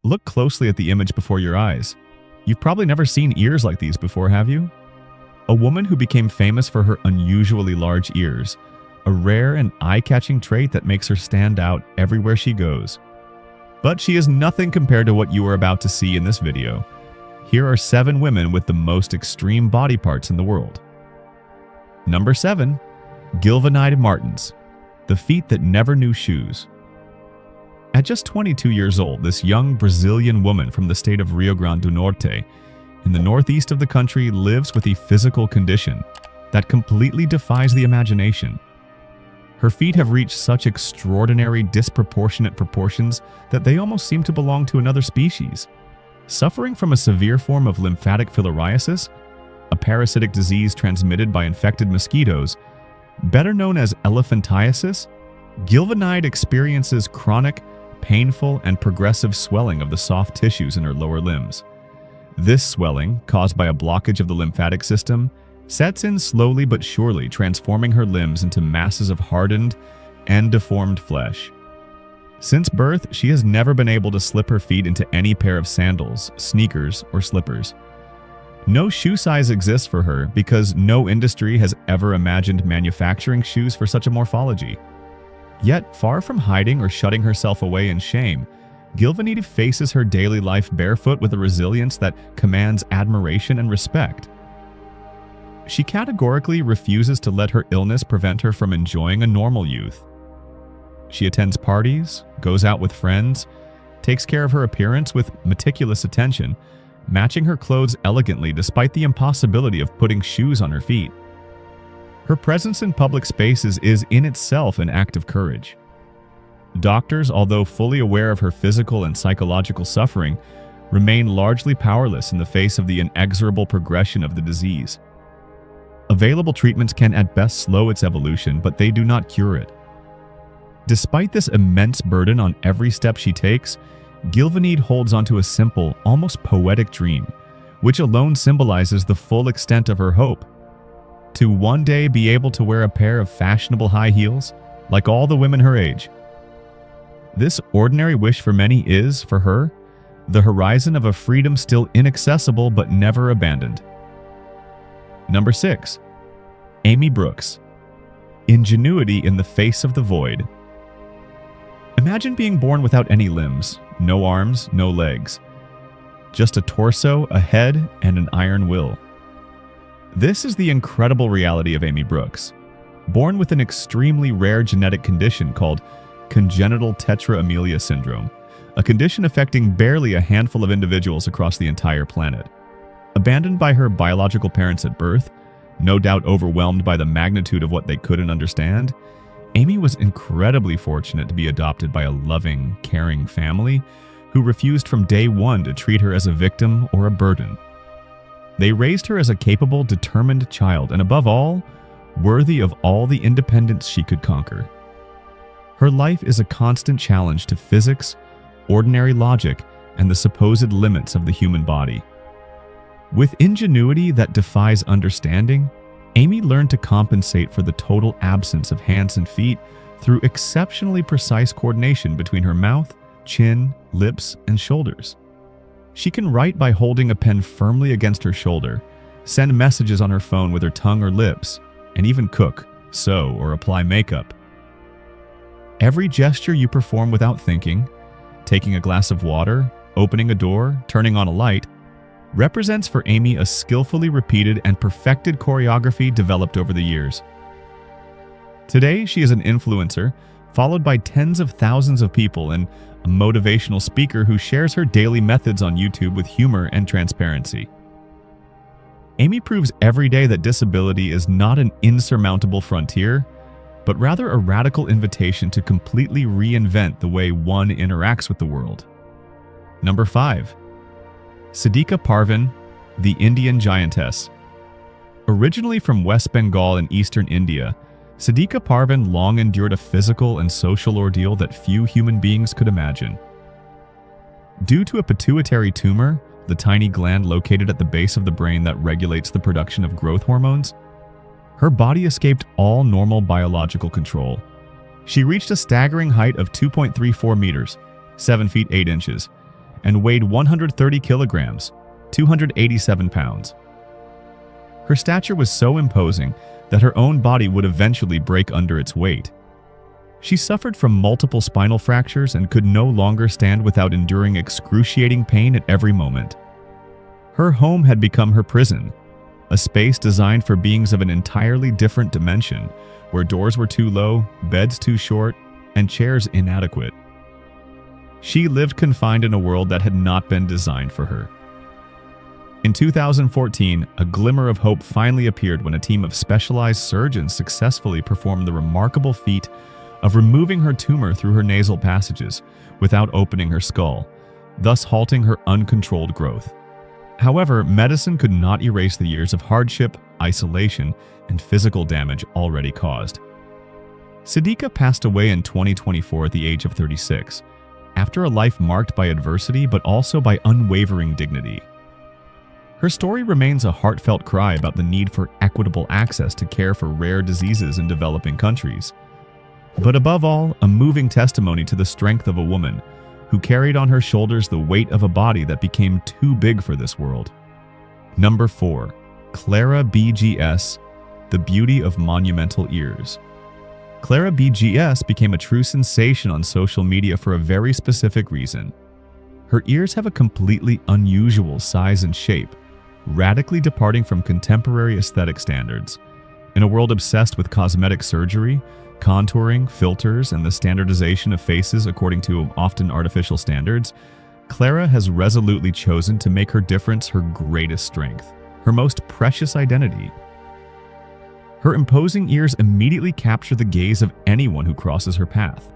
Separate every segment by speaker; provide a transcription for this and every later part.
Speaker 1: Look closely at the image before your eyes. You've probably never seen ears like these before, have you? A woman who became famous for her unusually large ears, a rare and eye-catching trait that makes her stand out everywhere she goes. But she is nothing compared to what you are about to see in this video. Here are 7 women with the most extreme body parts in the world. Number 7. Gilvanide Martins, the feet that never knew shoes. At just 22 years old, this young Brazilian woman from the state of Rio Grande do Norte, in the northeast of the country, lives with a physical condition that completely defies the imagination. Her feet have reached such extraordinary, disproportionate proportions that they almost seem to belong to another species. Suffering from a severe form of lymphatic filariasis, a parasitic disease transmitted by infected mosquitoes, better known as elephantiasis, Gilvanide experiences chronic, painful, and progressive swelling of the soft tissues in her lower limbs. This swelling, caused by a blockage of the lymphatic system, sets in slowly but surely, transforming her limbs into masses of hardened and deformed flesh. Since birth, she has never been able to slip her feet into any pair of sandals, sneakers, or slippers. No shoe size exists for her because no industry has ever imagined manufacturing shoes for such a morphology. Yet, far from hiding or shutting herself away in shame, Gilvanide faces her daily life barefoot with a resilience that commands admiration and respect. She categorically refuses to let her illness prevent her from enjoying a normal youth. She attends parties, goes out with friends, takes care of her appearance with meticulous attention, matching her clothes elegantly despite the impossibility of putting shoes on her feet. Her presence in public spaces is in itself an act of courage. Doctors, although fully aware of her physical and psychological suffering, remain largely powerless in the face of the inexorable progression of the disease. Available treatments can at best slow its evolution, but they do not cure it. Despite this immense burden on every step she takes, Gilvanide holds onto a simple, almost poetic dream, which alone symbolizes the full extent of her hope. To one day be able to wear a pair of fashionable high heels, like all the women her age. This ordinary wish for many is, for her, the horizon of a freedom still inaccessible but never abandoned. Number 6. Amy Brooks. Ingenuity in the face of the void. Imagine being born without any limbs, no arms, no legs. Just a torso, a head, and an iron will. This is the incredible reality of Amy Brooks. Born with an extremely rare genetic condition called congenital tetraamelia syndrome, a condition affecting barely a handful of individuals across the entire planet. Abandoned by her biological parents at birth, no doubt overwhelmed by the magnitude of what they couldn't understand, Amy was incredibly fortunate to be adopted by a loving, caring family who refused from day one to treat her as a victim or a burden. They raised her as a capable, determined child, and above all, worthy of all the independence she could conquer. Her life is a constant challenge to physics, ordinary logic, and the supposed limits of the human body. With ingenuity that defies understanding, Amy learned to compensate for the total absence of hands and feet through exceptionally precise coordination between her mouth, chin, lips, and shoulders. She can write by holding a pen firmly against her shoulder, send messages on her phone with her tongue or lips, and even cook, sew, or apply makeup. Every gesture you perform without thinking, taking a glass of water, opening a door, turning on a light, represents for Amy a skillfully repeated and perfected choreography developed over the years. Today, she is an influencer, followed by tens of thousands of people, and a motivational speaker who shares her daily methods on YouTube with humor and transparency. Amy proves every day that disability is not an insurmountable frontier, but rather a radical invitation to completely reinvent the way one interacts with the world. Number 5. Sidika Parvin, the Indian giantess. Originally from West Bengal in eastern India, Sidika Parvin long endured a physical and social ordeal that few human beings could imagine. Due to a pituitary tumor, the tiny gland located at the base of the brain that regulates the production of growth hormones, her body escaped all normal biological control. She reached a staggering height of 2.34 meters, 7 feet 8 inches, and weighed 130 kilograms, 287 pounds. Her stature was so imposing that her own body would eventually break under its weight. She suffered from multiple spinal fractures and could no longer stand without enduring excruciating pain at every moment. Her home had become her prison, a space designed for beings of an entirely different dimension, where doors were too low, beds too short, and chairs inadequate. She lived confined in a world that had not been designed for her. In 2014, a glimmer of hope finally appeared when a team of specialized surgeons successfully performed the remarkable feat of removing her tumor through her nasal passages without opening her skull, thus halting her uncontrolled growth. However, medicine could not erase the years of hardship, isolation, and physical damage already caused. Siddiqa passed away in 2024 at the age of 36, after a life marked by adversity but also by unwavering dignity. Her story remains a heartfelt cry about the need for equitable access to care for rare diseases in developing countries. But above all, a moving testimony to the strength of a woman who carried on her shoulders the weight of a body that became too big for this world. Number 4. Clara BGS, the beauty of monumental ears. Clara BGS became a true sensation on social media for a very specific reason. Her ears have a completely unusual size and shape, radically departing from contemporary aesthetic standards. In a world obsessed with cosmetic surgery, contouring, filters, and the standardization of faces according to often artificial standards, Clara has resolutely chosen to make her difference her greatest strength, her most precious identity. Her imposing ears immediately capture the gaze of anyone who crosses her path.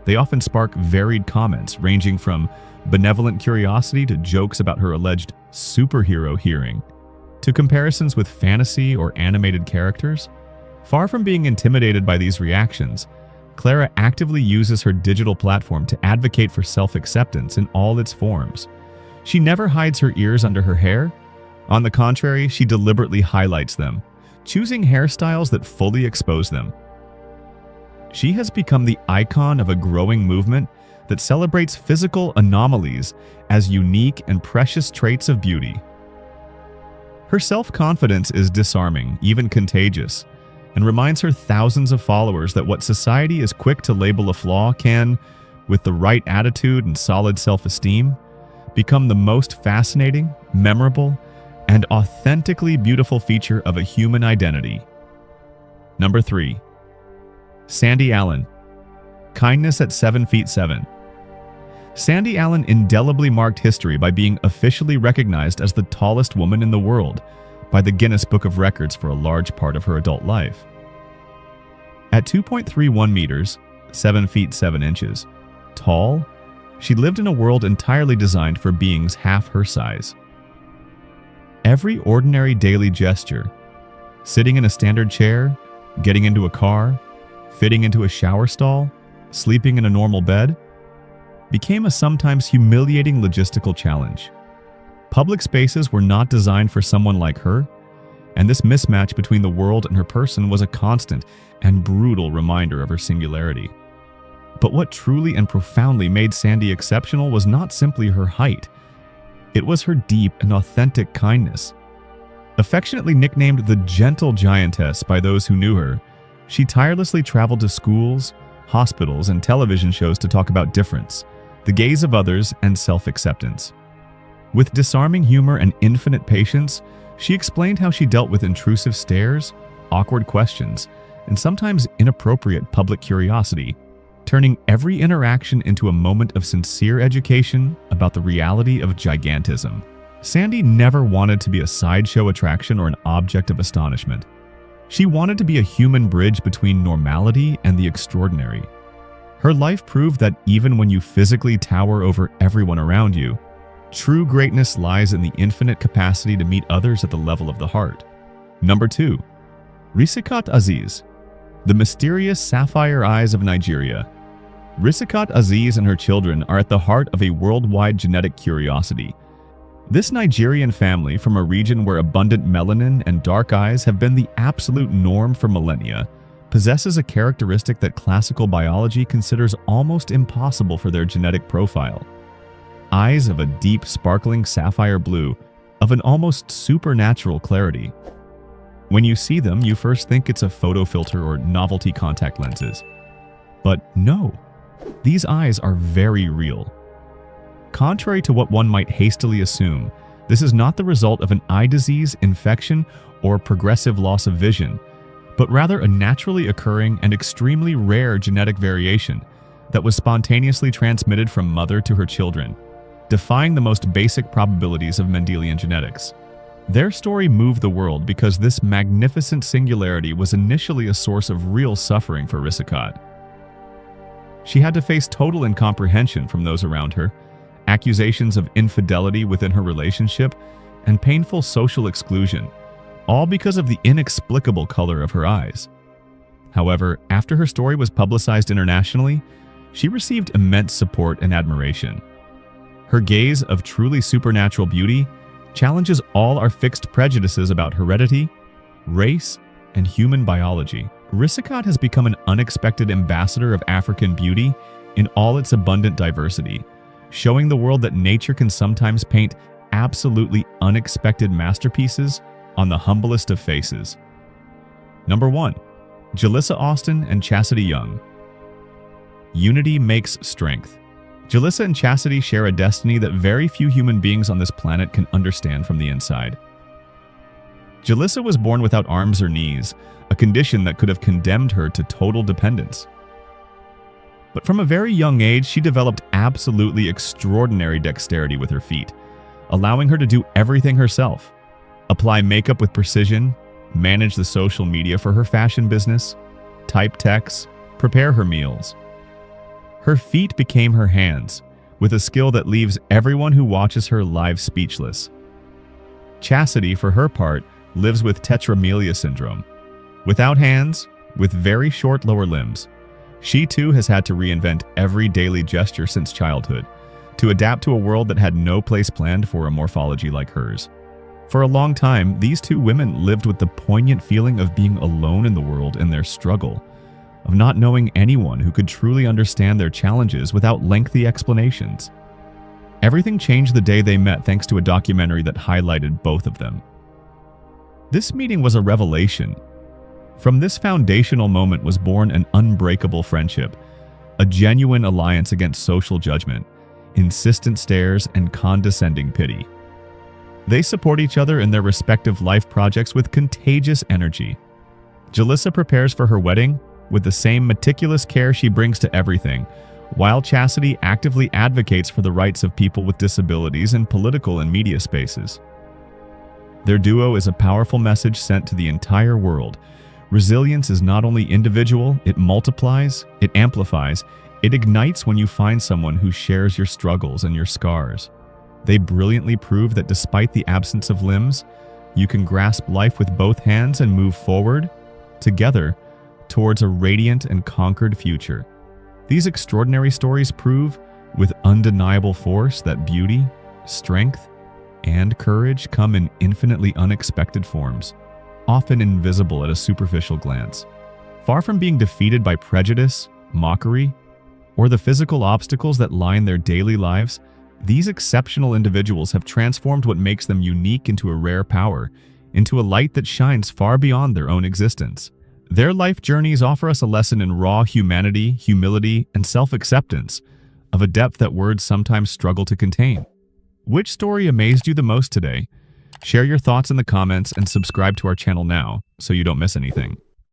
Speaker 1: They often spark varied comments, ranging from benevolent curiosity to jokes about her alleged superhero hearing, to comparisons with fantasy or animated characters. Far from being intimidated by these reactions, Clara actively uses her digital platform to advocate for self-acceptance in all its forms. She never hides her ears under her hair. On the contrary, she deliberately highlights them, choosing hairstyles that fully expose them. She has become the icon of a growing movement that celebrates physical anomalies as unique and precious traits of beauty. Her self-confidence is disarming, even contagious, and reminds her thousands of followers that what society is quick to label a flaw can, with the right attitude and solid self-esteem, become the most fascinating, memorable, and authentically beautiful feature of a human identity. Number 3. Sandy Allen. Kindness at 7 feet 7. Sandy Allen indelibly marked history by being officially recognized as the tallest woman in the world by the Guinness Book of Records for a large part of her adult life. At 2.31 meters, 7 feet 7 inches, tall, she lived in a world entirely designed for beings half her size. Every ordinary daily gesture, sitting in a standard chair, getting into a car, fitting into a shower stall, sleeping in a normal bed, became a sometimes humiliating logistical challenge. Public spaces were not designed for someone like her, and this mismatch between the world and her person was a constant and brutal reminder of her singularity. But what truly and profoundly made Sandy exceptional was not simply her height. It was her deep and authentic kindness. Affectionately nicknamed the Gentle Giantess by those who knew her, she tirelessly traveled to schools, hospitals, and television shows to talk about difference, the gaze of others, and self-acceptance. With disarming humor and infinite patience, she explained how she dealt with intrusive stares, awkward questions, and sometimes inappropriate public curiosity, turning every interaction into a moment of sincere education about the reality of gigantism. Sandy never wanted to be a sideshow attraction or an object of astonishment. She wanted to be a human bridge between normality and the extraordinary. Her life proved that even when you physically tower over everyone around you, true greatness lies in the infinite capacity to meet others at the level of the heart. Number 2. Risikat Aziz, the mysterious sapphire eyes of Nigeria. Risikat Aziz and her children are at the heart of a worldwide genetic curiosity. This Nigerian family, from a region where abundant melanin and dark eyes have been the absolute norm for millennia, possesses a characteristic that classical biology considers almost impossible for their genetic profile. eyes of a deep, sparkling sapphire blue of an almost supernatural clarity. When you see them, you first think it's a photo filter or novelty contact lenses. But no, these eyes are very real. Contrary to what one might hastily assume, this is not the result of an eye disease, infection, or progressive loss of vision, but rather a naturally occurring and extremely rare genetic variation that was spontaneously transmitted from mother to her children, defying the most basic probabilities of Mendelian genetics. Their story moved the world because this magnificent singularity was initially a source of real suffering for Risicot. She had to face total incomprehension from those around her, accusations of infidelity within her relationship, and painful social exclusion, all because of the inexplicable color of her eyes. However, after her story was publicized internationally, she received immense support and admiration. Her gaze of truly supernatural beauty challenges all our fixed prejudices about heredity, race, and human biology. Risicot has become an unexpected ambassador of African beauty in all its abundant diversity, showing the world that nature can sometimes paint absolutely unexpected masterpieces on the humblest of faces. Number 1. Jalissa Austin and Chastity Young. Unity makes strength. Jalissa and Chastity share a destiny that very few human beings on this planet can understand from the inside. Jalissa was born without arms or knees, a condition that could have condemned her to total dependence. But from a very young age, she developed absolutely extraordinary dexterity with her feet, allowing her to do everything herself: apply makeup with precision, manage the social media for her fashion business, type texts, prepare her meals. Her feet became her hands, with a skill that leaves everyone who watches her live speechless. Chastity, for her part, lives with tetramelia syndrome. Without hands, with very short lower limbs, she too has had to reinvent every daily gesture since childhood, to adapt to a world that had no place planned for a morphology like hers. For a long time, these two women lived with the poignant feeling of being alone in the world in their struggle, of not knowing anyone who could truly understand their challenges without lengthy explanations. Everything changed the day they met thanks to a documentary that highlighted both of them. This meeting was a revelation. From this foundational moment was born an unbreakable friendship, a genuine alliance against social judgment, insistent stares, and condescending pity. They support each other in their respective life projects with contagious energy. Jalissa prepares for her wedding with the same meticulous care she brings to everything, while Chastity actively advocates for the rights of people with disabilities in political and media spaces. Their duo is a powerful message sent to the entire world. Resilience is not only individual, it multiplies, it amplifies, it ignites when you find someone who shares your struggles and your scars. They brilliantly prove that despite the absence of limbs, you can grasp life with both hands and move forward, together, towards a radiant and conquered future. These extraordinary stories prove, with undeniable force, that beauty, strength, and courage come in infinitely unexpected forms, often invisible at a superficial glance. Far from being defeated by prejudice, mockery, or the physical obstacles that line their daily lives, these exceptional individuals have transformed what makes them unique into a rare power, into a light that shines far beyond their own existence. Their life journeys offer us a lesson in raw humanity, humility, and self-acceptance, of a depth that words sometimes struggle to contain. Which story amazed you the most today? Share your thoughts in the comments and subscribe to our channel now so you don't miss anything.